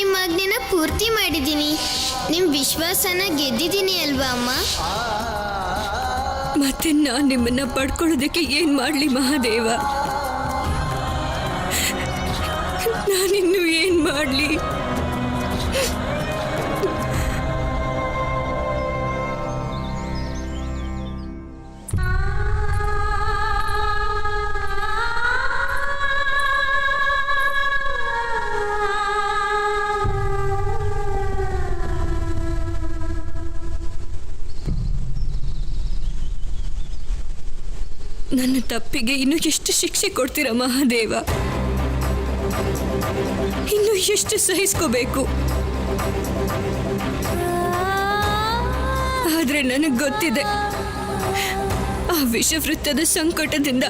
ನಿಮ್ಮ ಆಜ್ಞೆನ ಪೂರ್ತಿ ಮಾಡಿದ್ದೀನಿ. ನಿಮ್ಮ ವಿಶ್ವಾಸನ ಗೆದ್ದಿದ್ದೀನಿ ಅಲ್ವಾ ಅಮ್ಮ? ಮತ್ತೆ ನಾನು ನಿಮ್ಮನ್ನ ಪಡ್ಕೊಳ್ಳೋದಕ್ಕೆ ಏನ್ ಮಾಡ್ಲಿ ಮಹಾದೇವ? ನಾನಿನ್ನು ಏನ್ ಮಾಡ್ಲಿ? ನನ್ನ ತಪ್ಪಿಗೆ ಇನ್ನು ಎಷ್ಟು ಶಿಕ್ಷೆ ಕೊಡ್ತೀರಾ ಮಹಾದೇವ? ಇನ್ನು ಎಷ್ಟು ಸಹಿಸ್ಕೋಬೇಕು? ಆದ್ರೆ ನನಗೆ ಗೊತ್ತಿದೆ, ಆ ವಿಷವೃತ್ತದ ಸಂಕಟದಿಂದ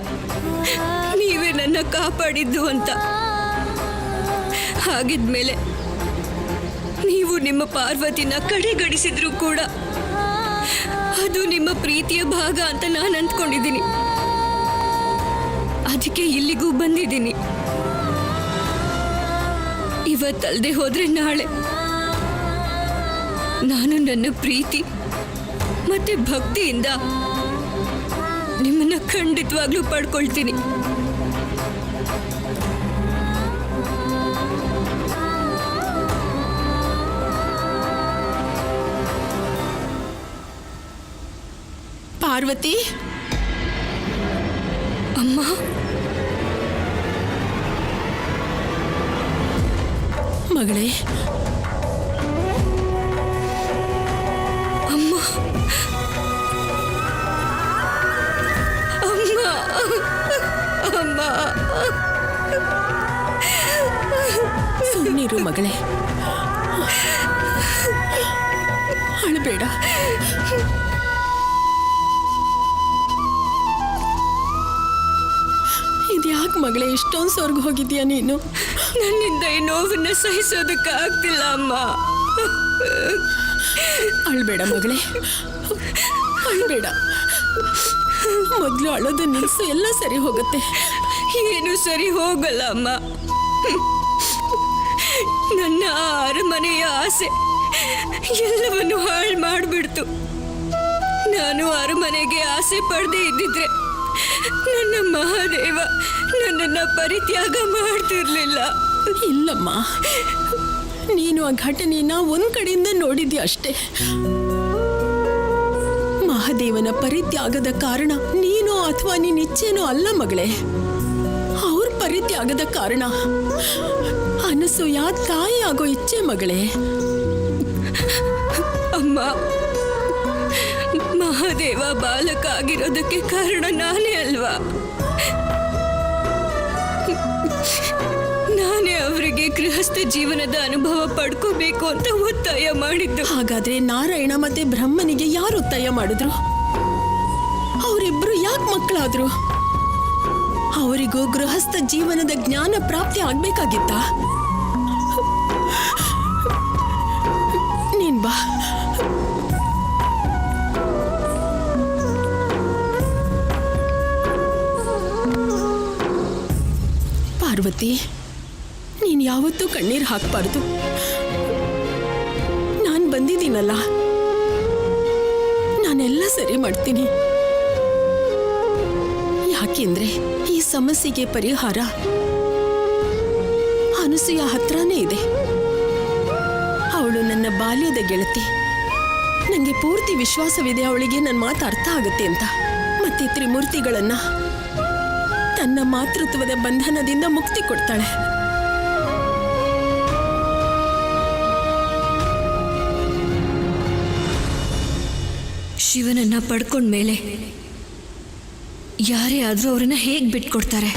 ನೀವೇ ನನ್ನ ಕಾಪಾಡಿದ್ದು ಅಂತ. ಹಾಗಿದ್ಮೇಲೆ ನೀವು ನಿಮ್ಮ ಪಾರ್ವತಿನ ಕಡೆಗಣಿಸಿದ್ರು ಕೂಡ ಅದು ನಿಮ್ಮ ಪ್ರೀತಿಯ ಭಾಗ ಅಂತ ನಾನು ಅಂದ್ಕೊಂಡಿದ್ದೀನಿ. ಅದಕ್ಕೆ ಇಲ್ಲಿಗೂ ಬಂದಿದ್ದೀನಿ. ಇವತ್ತಲ್ದೆ ಹೋದ್ರೆ ನಾಳೆ ನಾನು ನನ್ನ ಪ್ರೀತಿ ಮತ್ತೆ ಭಕ್ತಿಯಿಂದ ನಿಮ್ಮನ್ನ ಖಂಡಿತವಾಗ್ಲೂ ಪಡ್ಕೊಳ್ತೀನಿ. ಪಾರ್ವತಿ, ಅಮ್ಮ, ಮಗಳೇ, ಅಮ್ಮ, ಅಮ್ಮ, ಅಮ್ಮ. ಸುಮ್ಮನಿರು ಮಗಳೇ, ಅಳಬೇಡ. ಇದ್ಯಾಕೆ ಮಗಳೇ ಇಷ್ಟೊಂದು ಸ್ವರ್ಗ ಹೋಗಿದ್ಯಾ ನೀನು? ನನ್ನಿಂದ ಈ ನೋವನ್ನ ಸಹಿಸೋದಕ್ಕಾಗ್ತಿಲ್ಲ ಅಮ್ಮ. ಅಳಬೇಡ ಮಗಳೇ, ಅಳಬೇಡ. ಮೊದಲು ಅಳೋದು ನಿಲ್ಸು, ಎಲ್ಲ ಸರಿ ಹೋಗುತ್ತೆ. ಏನು ಸರಿ ಹೋಗಲ್ಲ ಅಮ್ಮ. ನನ್ನ ಅರಮನೆಯ ಆಸೆ ಎಲ್ಲವನ್ನು ಹಾಳು ಮಾಡಿಬಿಡ್ತು. ನಾನು ಅರಮನೆಗೆ ಆಸೆ ಪಡದೆ ಇದ್ದಿದ್ರೆ ನನ್ನ ಮಹಾದೇವ ನನ್ನನ್ನ ಪರಿತ್ಯಾಗ ಮಾಡ್ತಿರ್ಲಿಲ್ಲ. ಇಲ್ಲಮ್ಮ, ನೀನು ಆ ಘಟನೆನ ಒಂದ್ ಕಡೆಯಿಂದ ನೋಡಿದ್ಯಾ ಅಷ್ಟೇ. ಮಹಾದೇವನ ಪರಿತ್ಯಾಗದ ಕಾರಣ ನೀನು ಅಥವಾ ನೀನ್ ಇಚ್ಛೆನೋ ಅಲ್ಲ ಮಗಳೇ. ಅವ್ರ ಪರಿತ್ಯಾಗದ ಕಾರಣ ಅನಸೂಯ ತಾಯಿ ಆಗೋ ಇಚ್ಛೆ ಮಗಳೇ. ಅಮ್ಮ, ಮಹಾದೇವ ಬಾಲಕ ಆಗಿರೋದಕ್ಕೆ ಕಾರಣ ನಾನೇ ಅಲ್ವಾ? ನಾನೇ ಅವರಿಗೆ ಗೃಹಸ್ಥ ಜೀವನದ ಅನುಭವ ಪಡ್ಕೋಬೇಕು ಅಂತ ಒತ್ತಾಯ ಮಾಡಿದ್ದು. ಹಾಗಾದ್ರೆ ನಾರಾಯಣ ಮತ್ತೆ ಬ್ರಹ್ಮನಿಗೆ ಯಾರು ಒತ್ತಾಯ ಮಾಡಿದ್ರು? ಅವರಿಬ್ರು ಯಾಕೆ ಮಕ್ಕಳಾದ್ರು? ಅವರಿಗೂ ಗೃಹಸ್ಥ ಜೀವನದ ಜ್ಞಾನ ಪ್ರಾಪ್ತಿ ಆಗ್ಬೇಕಾಗಿತ್ತ? ನೀನ್ ಬಾ. ಪಾರ್ವತಿ, ನೀನ್ ಯಾವತ್ತೂ ಕಣ್ಣೀರು ಹಾಕಬಾರ್ದು. ನಾನು ಬಂದಿದ್ದೀನಲ್ಲ, ನಾನೆಲ್ಲ ಸರಿ ಮಾಡ್ತೀನಿ. ಯಾಕೆಂದ್ರೆ ಈ ಸಮಸ್ಯೆಗೆ ಪರಿಹಾರ ಅನಸೂಯ ಹತ್ರನೇ ಇದೆ. ಅವಳು ನನ್ನ ಬಾಲ್ಯದ ಗೆಳತಿ. ನನಗೆ ಪೂರ್ತಿ ವಿಶ್ವಾಸವಿದೆ ಅವಳಿಗೆ ನನ್ನ ಮಾತು ಅರ್ಥ ಆಗುತ್ತೆ ಅಂತ. ಮತ್ತೆ ತ್ರಿಮೂರ್ತಿಗಳನ್ನ ತನ್ನ ಮಾತೃತ್ವದ ಬಂಧನದಿಂದ ಮುಕ್ತಿ ಕೊಡ್ತಾಳೆ. ಶಿವನನ್ನ ಪಡ್ಕೊಂಡ್ಮೇಲೆ ಯಾರೇ ಆದ್ರೂ ಅವ್ರನ್ನ ಹೇಗ್ ಬಿಟ್ಕೊಡ್ತಾರೆ?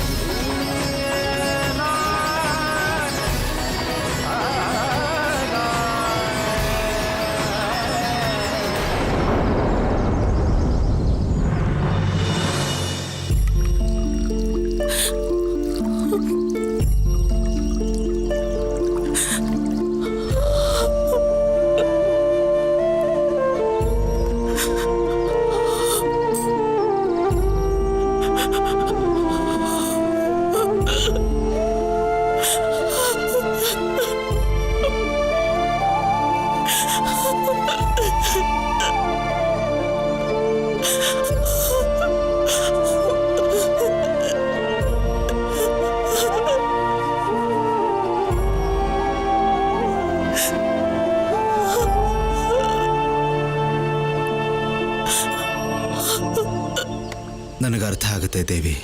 ನನಗರ್ಥ ಆಗುತ್ತೆ ದೇವಿ.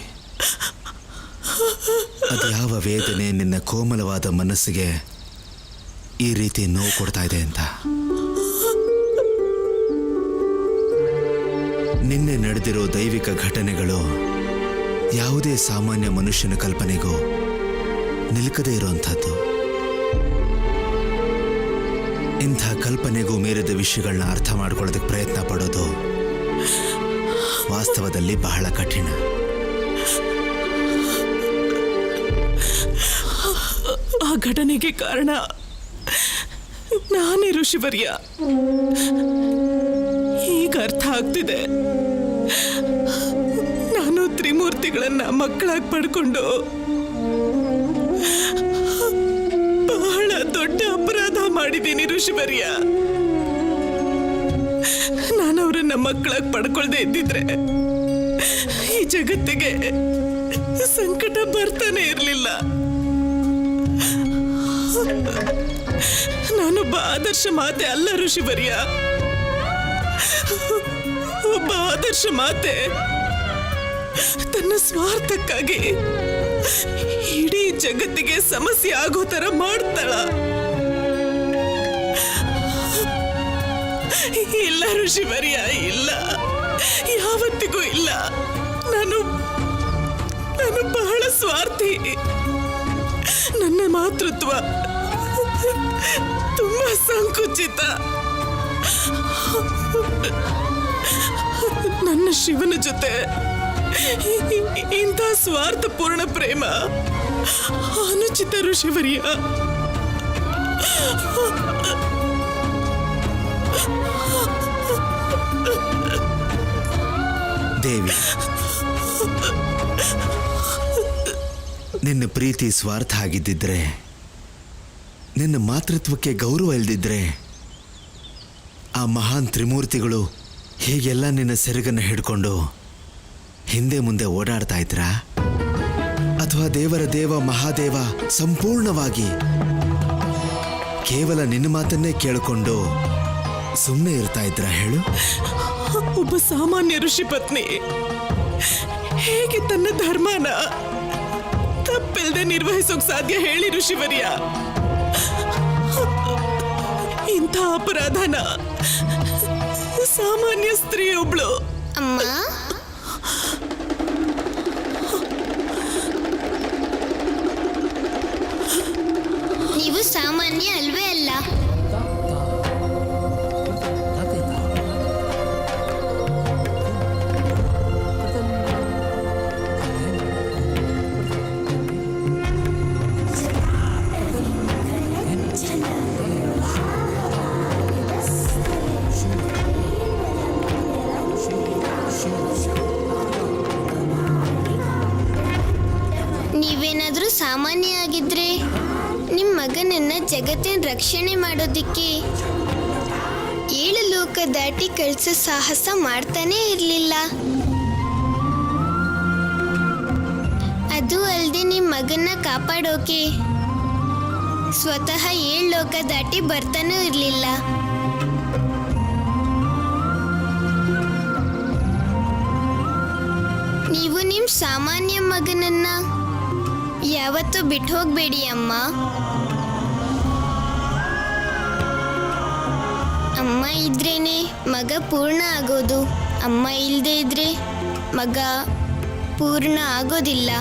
ಅದು ಯಾವ ವೇದನೆ ನಿನ್ನ ಕೋಮಲವಾದ ಮನಸ್ಸಿಗೆ ಈ ರೀತಿ ನೋವು ಕೊಡ್ತಾ ಇದೆ ಅಂತ. ನಿನ್ನೆ ನಡೆದಿರೋ ದೈವಿಕ ಘಟನೆಗಳು ಯಾವುದೇ ಸಾಮಾನ್ಯ ಮನುಷ್ಯನ ಕಲ್ಪನೆಗೂ ನಿಲುಕದೇ ಇರುವಂಥದ್ದು. ಇಂಥ ಕಲ್ಪನೆಗೂ ಮೀರಿದ ವಿಷಯಗಳನ್ನ ಅರ್ಥ ಮಾಡ್ಕೊಳ್ಳೋದಕ್ಕೆ ಪ್ರಯತ್ನ ಪಡೋದು ವಾಸ್ತವದಲ್ಲಿ ಬಹಳ ಕಠಿಣ. ಆ ಘಟನೆಗೆ ಕಾರಣ ನಾನೇ ಋಷಿವರ್ಯ. ಈಗ ಅರ್ಥ ಆಗ್ತಿದೆ. ನಾನು ತ್ರಿಮೂರ್ತಿಗಳನ್ನ ಮಕ್ಕಳಾಗಿ ಪಡ್ಕೊಂಡು ಬಹಳ ದೊಡ್ಡ ಅಪರಾಧ ಮಾಡಿದ್ದೀನಿ ಋಷಿವರ್ಯ. ನಾನು ಅವರನ್ನ ಮಕ್ಕಳಾಗಿ ಪಡ್ಕೊಳ್ದೆ ಇದ್ದಿದ್ರೆ ಈ ಜಗತ್ತಿಗೆ ಸಂಕಟ ಬರ್ತಾನೆ ಇರಲಿಲ್ಲ. ನಾನೊಬ್ಬ ಆದರ್ಶ ಮಾತೆ ಅಲ್ಲ ಋಷಿವರ್ಯ. ಒಬ್ಬ ಆದರ್ಶ ಮಾತೆ ತನ್ನ ಸ್ವಾರ್ಥಕ್ಕಾಗಿ ಇಡೀ ಜಗತ್ತಿಗೆ ಸಮಸ್ಯೆ ಆಗೋ ತರ ಮಾಡ್ತಾಳ. ಇಲ್ಲ ಋಷಿವರ್ಯ, ಇಲ್ಲ, ಯಾವತ್ತಿಗೂ ಇಲ್ಲ. ನಾನು ಬಹಳ ಸ್ವಾರ್ಥಿ. ನನ್ನ ಮಾತೃತ್ವ ತುಂಬಾ ಸಂಕುಚಿತ. ನನ್ನ ಶಿವನ ಜೊತೆ ಇಂಥ ಸ್ವಾರ್ಥಪೂರ್ಣ ಪ್ರೇಮ ಅನುಚಿತ ಋಷಿವರ್ಯ. ದೇವಿ, ನಿನ್ನ ಪ್ರೀತಿ ಸ್ವಾರ್ಥ ಆಗಿದ್ದಿದ್ರೆ, ನಿನ್ನ ಮಾತೃತ್ವಕ್ಕೆ ಗೌರವ ಇಲ್ದಿದ್ರೆ, ಆ ಮಹಾನ್ ತ್ರಿಮೂರ್ತಿಗಳು ಹೀಗೆಲ್ಲ ನಿನ್ನ ಸೆರಗನ್ನು ಹಿಡ್ಕೊಂಡು ಹಿಂದೆ ಮುಂದೆ ಓಡಾಡ್ತಾ ಇದ್ರಾ? ಅಥವಾ ದೇವರ ದೇವ ಮಹಾದೇವ ಸಂಪೂರ್ಣವಾಗಿ ಕೇವಲ ನಿನ್ನ ಮಾತನ್ನೇ ಕೇಳಿಕೊಂಡು ಸುಮ್ಮನೆ ಇರ್ತಾ ಇದ್ರ ಹೇಳು? ಒಬ್ಬ ಸಾಮಾನ್ಯ ಋಷಿ ಪತ್ನಿ ಹೇಗೆ ತನ್ನ ಧರ್ಮನ ತಪ್ಪಿಲ್ಲದೆ ನಿರ್ವಹಿಸೋಕ್ ಸಾಧ್ಯ ಹೇಳಿ ಋಷಿವರ್ಯ? ಇಂಥ ಅಪರಾಧನ ಸಾಮಾನ್ಯ ಸ್ತ್ರೀ ಒಬ್ಳು. ಅಮ್ಮ, ನೀವು ಸಾಮಾನ್ಯ ಅಲ್ವೇ ಅಲ್ಲ. ನೀವೇನಾದ್ರೂ ಸಾಮಾನ್ಯ ಆಗಿದ್ರೆ ನಿಮ್ಮ ಮಗನನ್ನ ಜಗತ್ತಿನ ರಕ್ಷಣೆ ಮಾಡೋದಿಕ್ಕೆ 7 ಲೋಕ ದಾಟಿ ಕಳಿಸೋ ಸಾಹಸ ಮಾಡ್ತಾನೇ ಇರಲಿಲ್ಲ. ಅದು ಅಲ್ಲದೆ ನಿಮ್ಮ ಮಗನ್ನ ಕಾಪಾಡೋಕೆ ಸ್ವತಃ 7 ಲೋಕ ದಾಟಿ ಬರ್ತಾನೂ ಇರಲಿಲ್ಲ. ನೀವು ನಿಮ್ಮ ಸಾಮಾನ್ಯ ಮಗನನ್ನ ಯಾವತ್ತೂ ಬಿಟ್ಟು ಹೋಗ್ಬೇಡಿ ಅಮ್ಮ. ಅಮ್ಮ ಇದ್ರೇನೆ ಮಗ ಪೂರ್ಣ ಆಗೋದು. ಅಮ್ಮ ಇಲ್ಲದೆ ಇದ್ರೆ ಮಗ ಪೂರ್ಣ ಆಗೋದಿಲ್ಲ.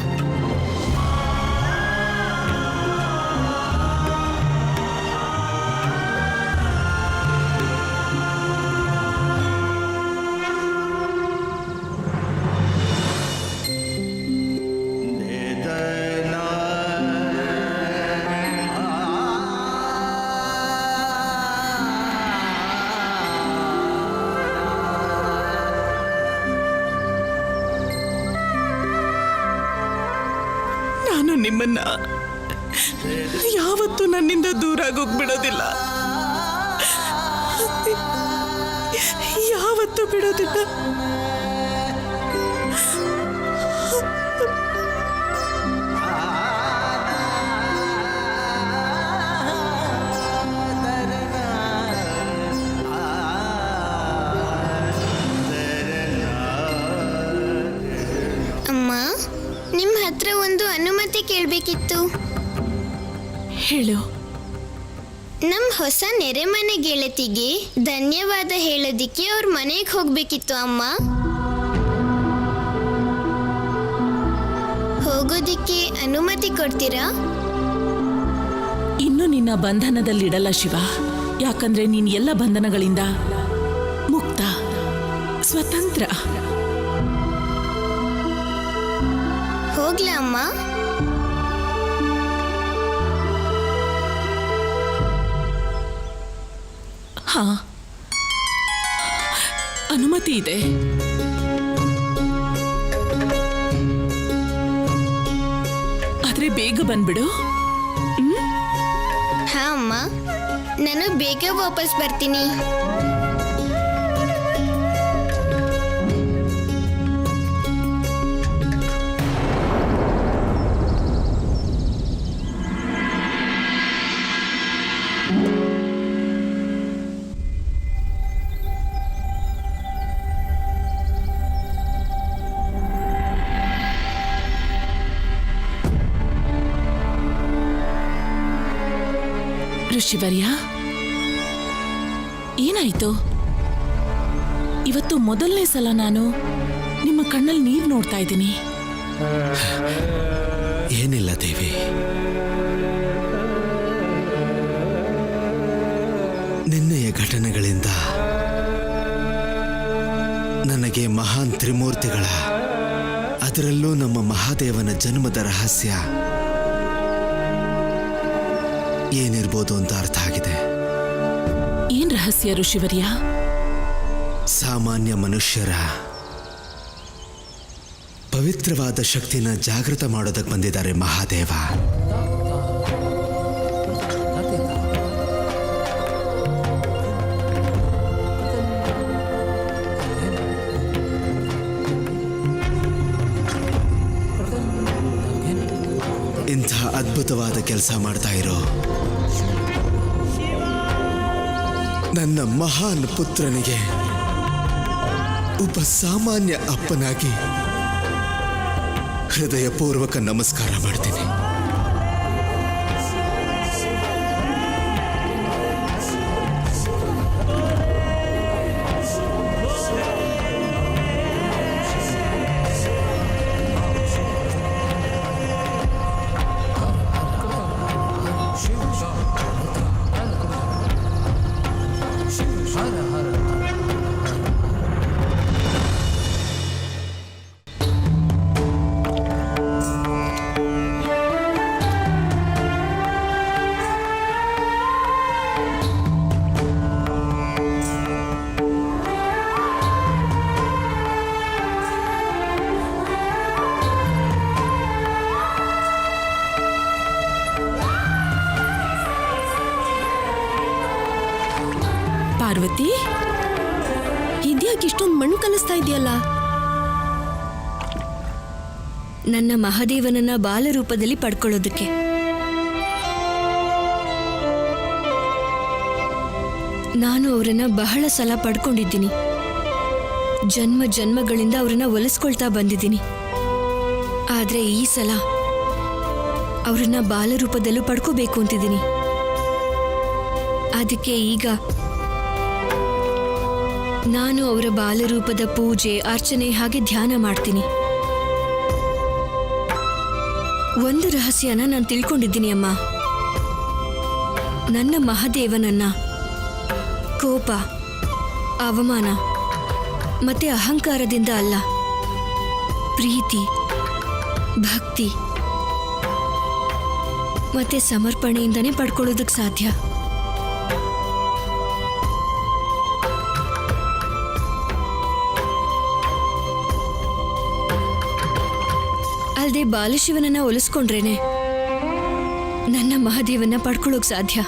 ನಾನು ನಿಮ್ಮನ್ನ ಯಾವತ್ತೂ ನನ್ನಿಂದ ದೂರ ಆಗೋಗ್ಬಿಡೋದಿಲ್ಲ, ಯಾವತ್ತೂ ಬಿಡೋದಿಲ್ಲ. ಕೇಳಬೇಕಿತ್ತು. ಹೇಳು. ನಮ್ ಹೊಸ ನೆರೆಮನೆ ಗೆಳತಿಗೆ ಧನ್ಯವಾದ ಹೇಳೋದಿಕ್ಕೆ ಅವ್ರ ಮನೆಗೆ ಹೋಗ್ಬೇಕಿತ್ತು ಅಮ್ಮ. ಹೋಗೋದಿಕ್ಕೆ ಅನುಮತಿ ಕೊಡ್ತೀರಾ? ಇನ್ನು ನಿನ್ನ ಬಂಧನದಲ್ಲಿಡಲ್ಲ ಶಿವ. ಯಾಕಂದ್ರೆ ನೀನ್ ಎಲ್ಲ ಬಂಧನಗಳಿಂದ ಮುಕ್ತ, ಸ್ವತಂತ್ರ. ಹೋಗ್ಲಾ ಅಮ್ಮ? ಹಾ, ಅನುಮತಿ ಇದೆ. ಆದ್ರೆ ಬೇಗ ಬಂದ್ಬಿಡು. ಹಾ ಅಮ್ಮ, ನಾನು ಬೇಗ ವಾಪಸ್ ಬರ್ತೀನಿ. ಋಷಿವರ್ಯ, ಏನಾಯ್ತು? ಇವತ್ತು ಮೊದಲನೇ ಸಲ ನಾನು ನಿಮ್ಮ ಕಣ್ಣಲ್ಲಿ ನೀರು ನೋಡ್ತಾ ಇದ್ದೀನಿ. ಏನಿಲ್ಲ ದೇವಿ, ನಿನ್ನೆಯ ಘಟನೆಗಳಿಂದ ನನಗೆ ಮಹಾನ್ ತ್ರಿಮೂರ್ತಿಗಳ, ಅದರಲ್ಲೂ ನಮ್ಮ ಮಹಾದೇವನ ಜನ್ಮದ ರಹಸ್ಯ ಏನಿರ್ಬೋದು ಅಂತ ಅರ್ಥ ಆಗಿದೆ. ಏನ್ ರಹಸ್ಯ ಋಷಿವರ್ಯ? ಸಾಮಾನ್ಯ ಮನುಷ್ಯರ ಪವಿತ್ರವಾದ ಶಕ್ತಿನ ಜಾಗೃತ ಮಾಡೋದಕ್ಕೆ ಬಂದಿದ್ದಾರೆ ಮಹಾದೇವ. ಇಂಥ ಅದ್ಭುತವಾದ ಕೆಲಸ ಮಾಡ್ತಾ ಇರೋ ನನ್ನ ಮಹಾನ್ ಪುತ್ರನಿಗೆ ಒಬ್ಬ ಸಾಮಾನ್ಯ ಅಪ್ಪನಾಗಿ ಹೃದಯಪೂರ್ವಕ ನಮಸ್ಕಾರ ಮಾಡ್ತೀನಿ. ಪಾರ್ವತಿ, ಇದ್ಯಾಕೆ ಇಷ್ಟೊಂದು ಮಣ್ಣು ಕಲಿಸ್ತಾ ಇದೆಯಲ್ಲ? ನನ್ನ ಮಹಾದೇವನನ್ನ ಬಾಲರೂಪದಲ್ಲಿ ಪಡ್ಕೊಳ್ಳೋದಕ್ಕೆ. ನಾನು ಅವರನ್ನ ಬಹಳ ಸಲ ಪಡ್ಕೊಂಡಿದ್ದೀನಿ. ಜನ್ಮ ಜನ್ಮಗಳಿಂದ ಅವರನ್ನ ಒಲಿಸ್ಕೊಳ್ತಾ ಬಂದಿದ್ದೀನಿ. ಆದ್ರೆ ಈ ಸಲ ಅವರನ್ನ ಬಾಲರೂಪದಲ್ಲೂ ಪಡ್ಕೋಬೇಕು ಅಂತಿದ್ದೀನಿ. ಅದಕ್ಕೆ ಈಗ ನಾನು ಅವರ ಬಾಲರೂಪದ ಪೂಜೆ, ಅರ್ಚನೆ ಹಾಗೆ ಧ್ಯಾನ ಮಾಡ್ತೀನಿ. ಒಂದು ರಹಸ್ಯನ ನಾನು ತಿಳ್ಕೊಂಡಿದ್ದೀನಿ ಅಮ್ಮ. ನನ್ನ ಮಹಾದೇವನನ್ನ ಕೋಪ, ಅವಮಾನ ಮತ್ತೆ ಅಹಂಕಾರದಿಂದ ಅಲ್ಲ, ಪ್ರೀತಿ, ಭಕ್ತಿ ಮತ್ತೆ ಸಮರ್ಪಣೆಯಿಂದನೇ ಪಡ್ಕೊಳ್ಳೋದಕ್ಕೆ ಸಾಧ್ಯ. ಅಲ್ಲದೆ ಬಾಲಶಿವನನ್ನ ಒಲಿಸ್ಕೊಂಡ್ರೇನೆ ನನ್ನ ಮಹಾದೇವನ್ನ ಪಡ್ಕೊಳ್ಳೋಕ್ ಸಾಧ್ಯ.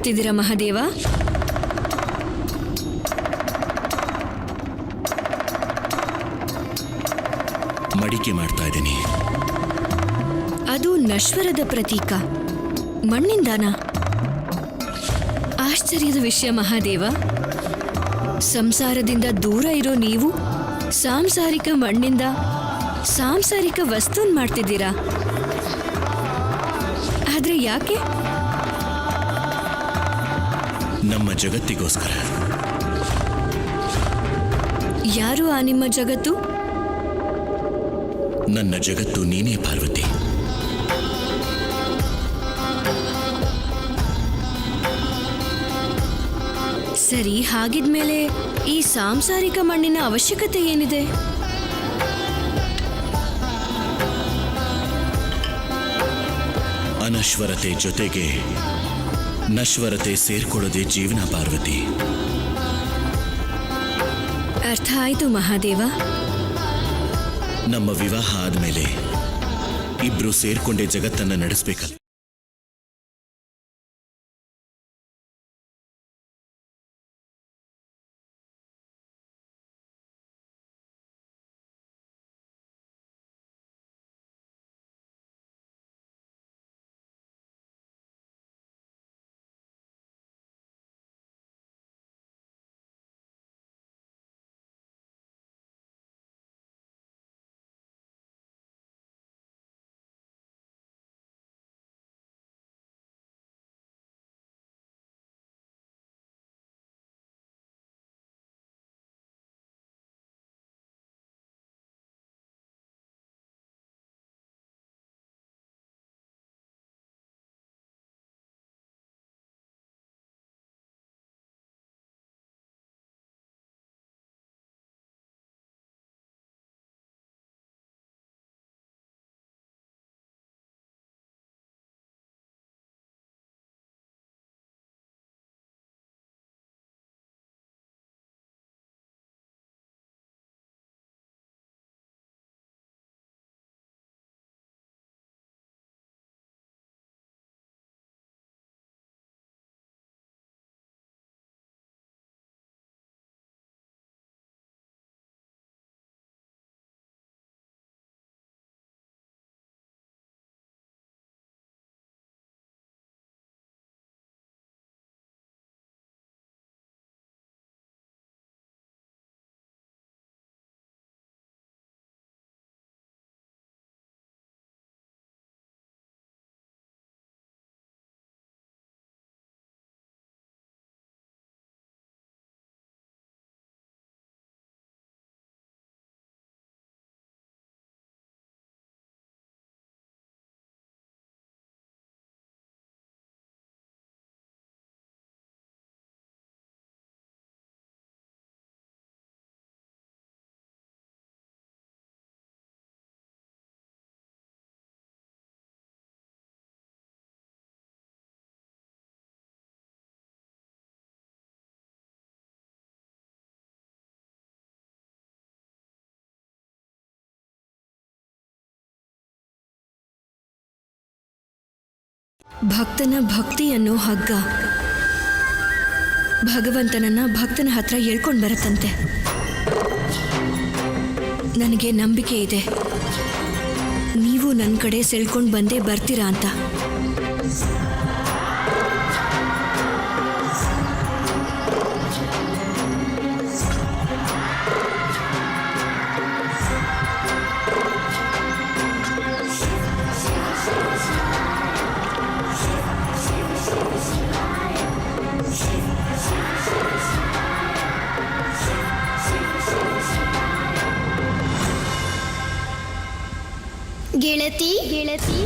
ಮಾಡ್ತಿದ್ದೀರಾ ಮಹಾದೇವ? ಮಡಿಕೆ ಮಾಡ್ತಾ ಇದ್ದೀನಿ. ಅದು ನಶ್ವರದ ಪ್ರತೀಕ, ಮಣ್ಣಿಂದಾನ? ಆಶ್ಚರ್ಯದ ವಿಷಯ ಮಹಾದೇವ. ಸಂಸಾರದಿಂದ ದೂರ ಇರೋ ನೀವು ಸಾಂಸಾರಿಕ ಮಣ್ಣಿಂದ ಸಾಂಸಾರಿಕ ವಸ್ತುನ್ ಮಾಡ್ತಿದ್ದೀರಾ. ಆದ್ರೆ ಯಾಕೆ? ನಮ್ಮ ಜಗತ್ತಿಗೋಸ್ಕರ. ಯಾರು ಆ ನಿಮ್ಮ ಜಗತ್ತು? ನನ್ನ ಜಗತ್ತು ನೀನೇ ಪಾರ್ವತಿ. ಸರಿ, ಹಾಗಿದ್ಮೇಲೆ ಈ ಸಾಂಸಾರಿಕ ಮಣ್ಣಿನ ಅವಶ್ಯಕತೆ ಏನಿದೆ? ಅನಶ್ವರತೆ ಜೊತೆಗೆ ನಶ್ವರತೆ ಸೇರ್ಕೊಳ್ಳೋದೇ ಜೀವನ ಪಾರ್ವತಿ. ಅರ್ಥ ಆಯ್ತು ಮಹಾದೇವ. ನಮ್ಮ ವಿವಾಹ ಆದ್ಮೇಲೆ ಇಬ್ರು ಸೇರ್ಕೊಂಡೇ ಜಗತ್ತನ್ನ ನಡೆಸಬೇಕಲ್ಲ. ಭಕ್ತನ ಭಕ್ತಿ ಅನ್ನೋ ಹಗ್ಗ ಭಗವಂತನನ್ನ ಭಕ್ತನ ಹತ್ರ ಎಳ್ಕೊಂಡು ಬರತ್ತಂತೆ. ನನಗೆ ನಂಬಿಕೆ ಇದೆ ನೀವು ನನ್ನ ಕಡೆ ಸೆಳ್ಕೊಂಡು ಬಂದೇ ಬರ್ತೀರಾ ಅಂತ. ಗೆಳತಿ